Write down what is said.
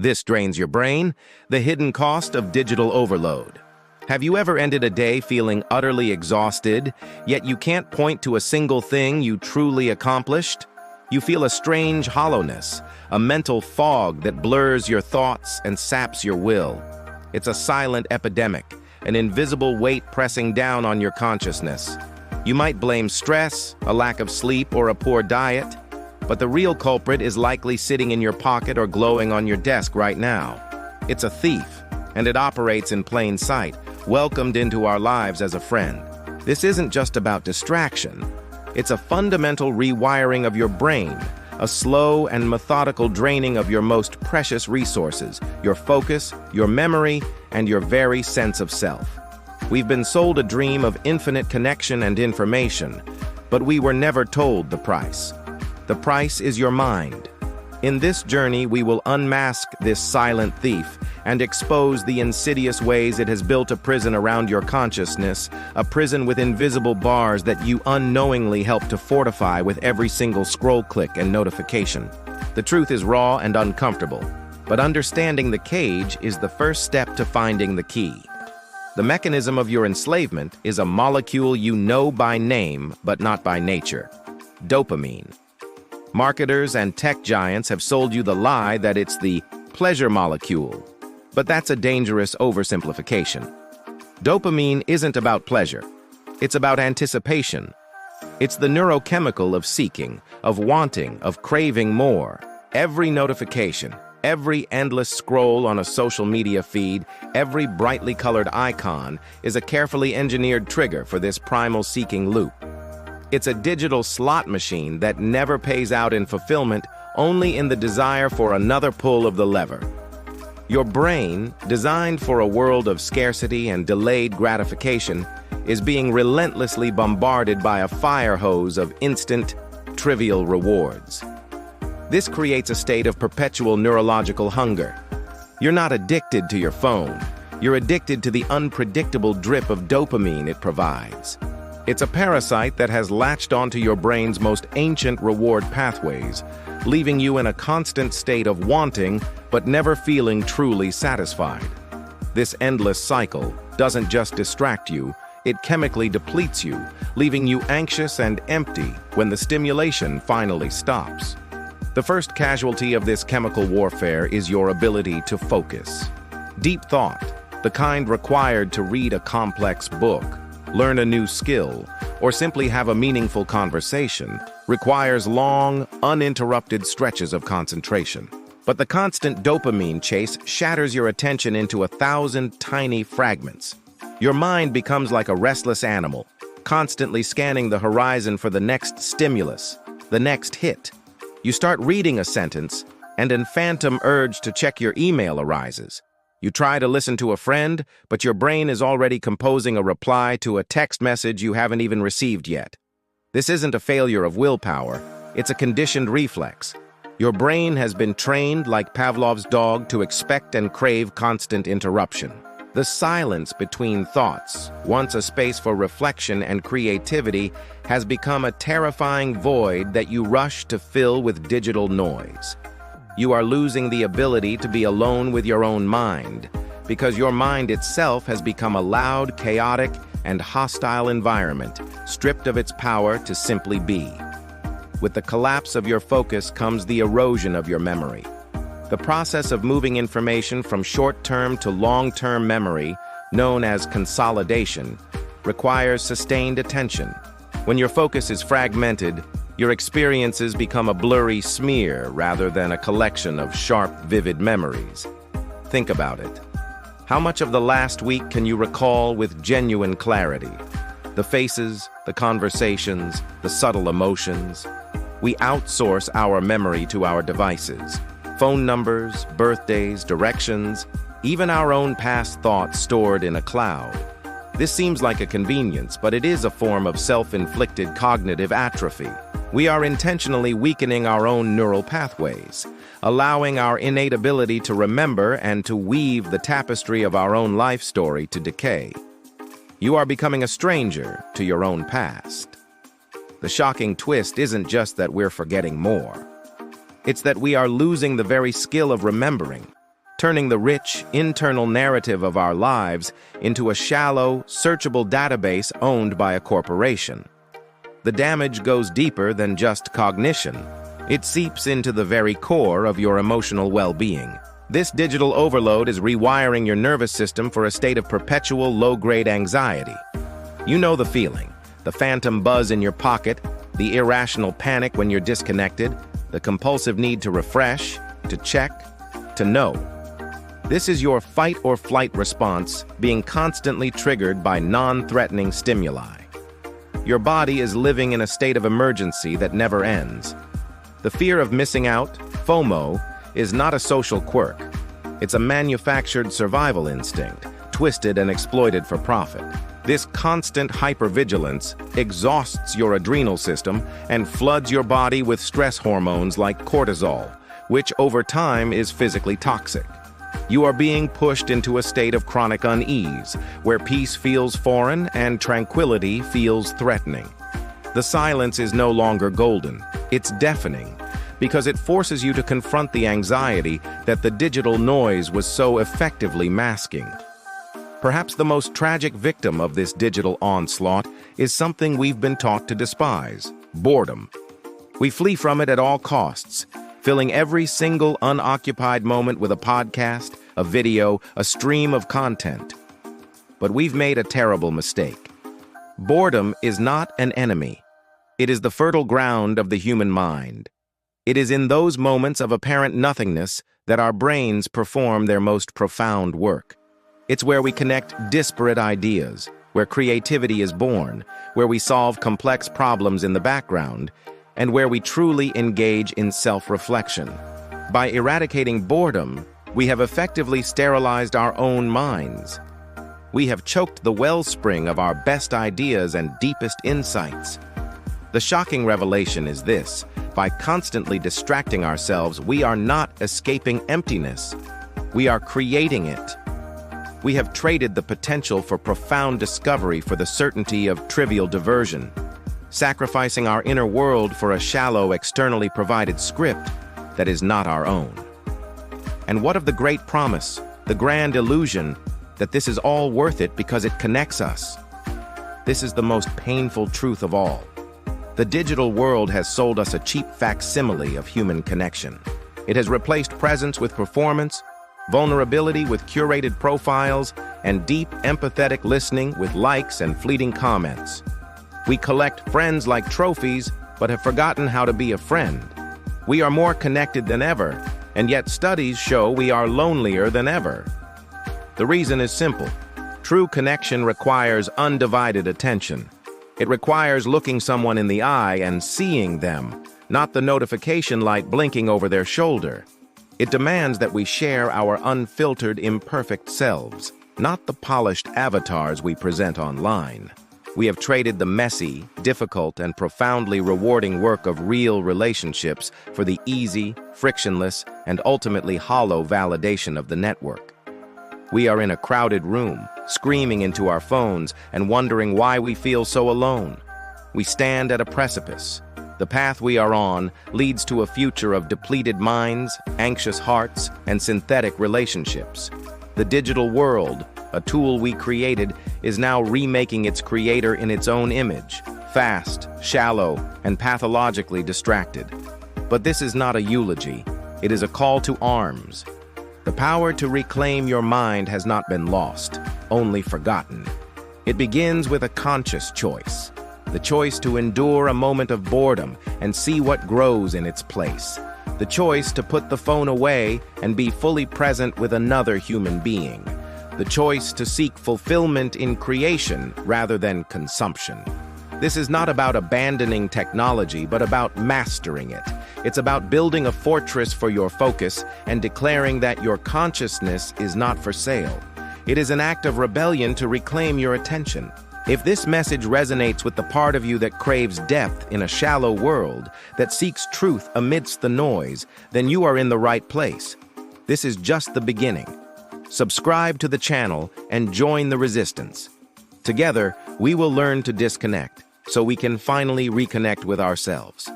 This drains your brain, the hidden cost of digital overload. Have you ever ended a day feeling utterly exhausted, yet you can't point to a single thing you truly accomplished? You feel a strange hollowness, a mental fog that blurs your thoughts and saps your will. It's a silent epidemic, an invisible weight pressing down on your consciousness. You might blame stress, a lack of sleep, or a poor diet, but the real culprit is likely sitting in your pocket or glowing on your desk right now. It's a thief, and it operates in plain sight, welcomed into our lives as a friend. This isn't just about distraction. It's a fundamental rewiring of your brain, a slow and methodical draining of your most precious resources, your focus, your memory, and your very sense of self. We've been sold a dream of infinite connection and information, but we were never told the price. The price is your mind. In this journey, we will unmask this silent thief and expose the insidious ways it has built a prison around your consciousness, a prison with invisible bars that you unknowingly help to fortify with every single scroll click and notification. The truth is raw and uncomfortable, but understanding the cage is the first step to finding the key. The mechanism of your enslavement is a molecule you know by name, but not by nature: dopamine. Marketers and tech giants have sold you the lie that it's the pleasure molecule, but that's a dangerous oversimplification. Dopamine isn't about pleasure. It's about anticipation. It's the neurochemical of seeking, of wanting, of craving more. Every notification, every endless scroll on a social media feed, every brightly colored icon is a carefully engineered trigger for this primal seeking loop. It's a digital slot machine that never pays out in fulfillment, only in the desire for another pull of the lever. Your brain, designed for a world of scarcity and delayed gratification, is being relentlessly bombarded by a fire hose of instant, trivial rewards. This creates a state of perpetual neurological hunger. You're not addicted to your phone. You're addicted to the unpredictable drip of dopamine it provides. It's a parasite that has latched onto your brain's most ancient reward pathways, leaving you in a constant state of wanting but never feeling truly satisfied. This endless cycle doesn't just distract you, it chemically depletes you, leaving you anxious and empty when the stimulation finally stops. The first casualty of this chemical warfare is your ability to focus. Deep thought, the kind required to read a complex book, learn a new skill, or simply have a meaningful conversation, requires long, uninterrupted stretches of concentration. But the constant dopamine chase shatters your attention into 1,000 tiny fragments. Your mind becomes like a restless animal, constantly scanning the horizon for the next stimulus, the next hit. You start reading a sentence, and a phantom urge to check your email arises. You try to listen to a friend, but your brain is already composing a reply to a text message you haven't even received yet. This isn't a failure of willpower, it's a conditioned reflex. Your brain has been trained, like Pavlov's dog, to expect and crave constant interruption. The silence between thoughts, once a space for reflection and creativity, has become a terrifying void that you rush to fill with digital noise. You are losing the ability to be alone with your own mind, because your mind itself has become a loud, chaotic, and hostile environment, stripped of its power to simply be. With the collapse of your focus comes the erosion of your memory. The process of moving information from short-term to long-term memory, known as consolidation, requires sustained attention. When your focus is fragmented, your experiences become a blurry smear rather than a collection of sharp, vivid memories. Think about it. How much of the last week can you recall with genuine clarity? The faces, the conversations, the subtle emotions. We outsource our memory to our devices. Phone numbers, birthdays, directions, even our own past thoughts stored in a cloud. This seems like a convenience, but it is a form of self-inflicted cognitive atrophy. We are intentionally weakening our own neural pathways, allowing our innate ability to remember and to weave the tapestry of our own life story to decay. You are becoming a stranger to your own past. The shocking twist isn't just that we're forgetting more. It's that we are losing the very skill of remembering. turning the rich, internal narrative of our lives into a shallow, searchable database owned by a corporation. The damage goes deeper than just cognition. It seeps into the very core of your emotional well-being. This digital overload is rewiring your nervous system for a state of perpetual low-grade anxiety. You know the feeling, the phantom buzz in your pocket, the irrational panic when you're disconnected, the compulsive need to refresh, to check, to know. This is your fight or flight response being constantly triggered by non-threatening stimuli. Your body is living in a state of emergency that never ends. The fear of missing out, FOMO, is not a social quirk. It's a manufactured survival instinct, twisted and exploited for profit. This constant hypervigilance exhausts your adrenal system and floods your body with stress hormones like cortisol, which over time is physically toxic. You are being pushed into a state of chronic unease, where peace feels foreign and tranquility feels threatening. The silence is no longer golden, it's deafening, because it forces you to confront the anxiety that the digital noise was so effectively masking. Perhaps the most tragic victim of this digital onslaught is something we've been taught to despise: boredom. We flee from it at all costs, filling every single unoccupied moment with a podcast, a video, a stream of content. But we've made a terrible mistake. Boredom is not an enemy. It is the fertile ground of the human mind. It is in those moments of apparent nothingness that our brains perform their most profound work. It's where we connect disparate ideas, where creativity is born, where we solve complex problems in the background, and where we truly engage in self-reflection. By eradicating boredom, we have effectively sterilized our own minds. We have choked the wellspring of our best ideas and deepest insights. The shocking revelation is this: by constantly distracting ourselves, we are not escaping emptiness. We are creating it. We have traded the potential for profound discovery for the certainty of trivial diversion, sacrificing our inner world for a shallow, externally provided script that is not our own. And what of the great promise, the grand illusion, that this is all worth it because it connects us? This is the most painful truth of all. The digital world has sold us a cheap facsimile of human connection. It has replaced presence with performance, vulnerability with curated profiles, and deep, empathetic listening with likes and fleeting comments. We collect friends like trophies, but have forgotten how to be a friend. We are more connected than ever, and yet studies show we are lonelier than ever. The reason is simple. True connection requires undivided attention. It requires looking someone in the eye and seeing them, not the notification light blinking over their shoulder. It demands that we share our unfiltered, imperfect selves, not the polished avatars we present online. We have traded the messy, difficult, and profoundly rewarding work of real relationships for the easy, frictionless, and ultimately hollow validation of the network. We are in a crowded room, screaming into our phones and wondering why we feel so alone. We stand at a precipice. The path we are on leads to a future of depleted minds, anxious hearts, and synthetic relationships. The digital world, a tool we created, is now remaking its creator in its own image, fast, shallow, and pathologically distracted. But this is not a eulogy. It is a call to arms. The power to reclaim your mind has not been lost, only forgotten. It begins with a conscious choice. The choice to endure a moment of boredom and see what grows in its place. The choice to put the phone away and be fully present with another human being. The choice to seek fulfillment in creation rather than consumption. This is not about abandoning technology, but about mastering it. It's about building a fortress for your focus and declaring that your consciousness is not for sale. It is an act of rebellion to reclaim your attention. If this message resonates with the part of you that craves depth in a shallow world, that seeks truth amidst the noise, then you are in the right place. This is just the beginning. Subscribe to the channel and join the resistance. Together, we will learn to disconnect, so we can finally reconnect with ourselves.